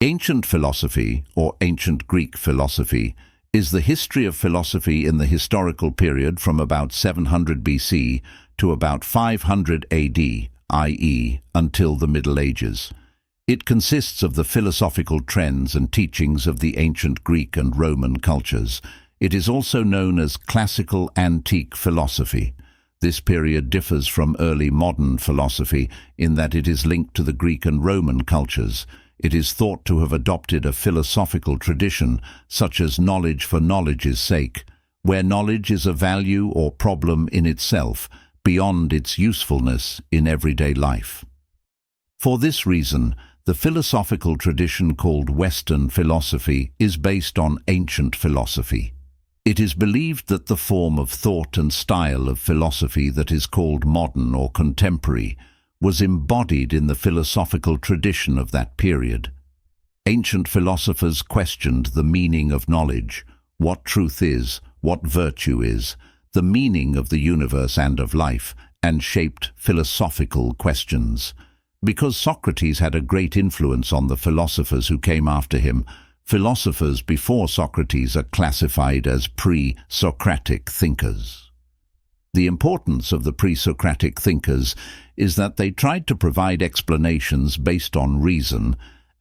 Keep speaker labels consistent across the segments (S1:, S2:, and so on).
S1: Ancient philosophy, or ancient Greek philosophy, is the history of philosophy in the historical period from about 700 BC to about 500 AD, i.e., until the Middle Ages. It consists of the philosophical trends and teachings of the ancient Greek and Roman cultures. It is also known as classical antique philosophy. This period differs from early modern philosophy in that it is linked to the Greek and Roman cultures. It is thought to have adopted a philosophical tradition, such as knowledge for knowledge's sake, where knowledge is a value or problem in itself, beyond its usefulness in everyday life. For this reason, the philosophical tradition called Western philosophy is based on ancient philosophy. It is believed that the form of thought and style of philosophy that is called modern or contemporary was embodied in the philosophical tradition of that period. Ancient philosophers questioned the meaning of knowledge, what truth is, what virtue is, the meaning of the universe and of life, and shaped philosophical questions. Because Socrates had a great influence on the philosophers who came after him, philosophers before Socrates are classified as pre-Socratic thinkers. The importance of the pre-Socratic thinkers is that they tried to provide explanations based on reason,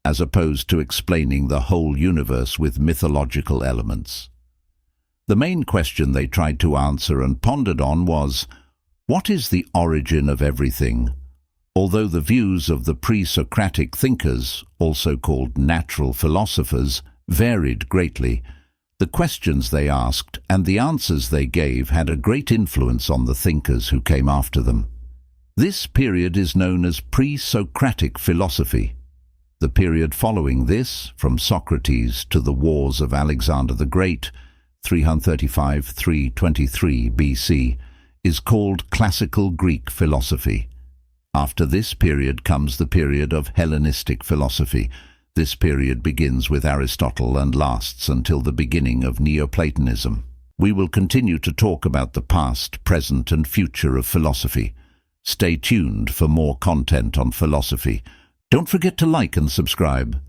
S1: as opposed to explaining the whole universe with mythological elements. The main question they tried to answer and pondered on was, what is the origin of everything? Although the views of the pre-Socratic thinkers, also called natural philosophers, varied greatly, the questions they asked and the answers they gave had a great influence on the thinkers who came after them. This period is known as pre-Socratic philosophy. The period following this, from Socrates to the wars of Alexander the Great, 335–323 BC, is called classical Greek philosophy. After this period comes the period of Hellenistic philosophy. This period begins with Aristotle and lasts until the beginning of Neoplatonism. We will continue to talk about the past, present, and future of philosophy. Stay tuned for more content on philosophy. Don't forget to like and subscribe.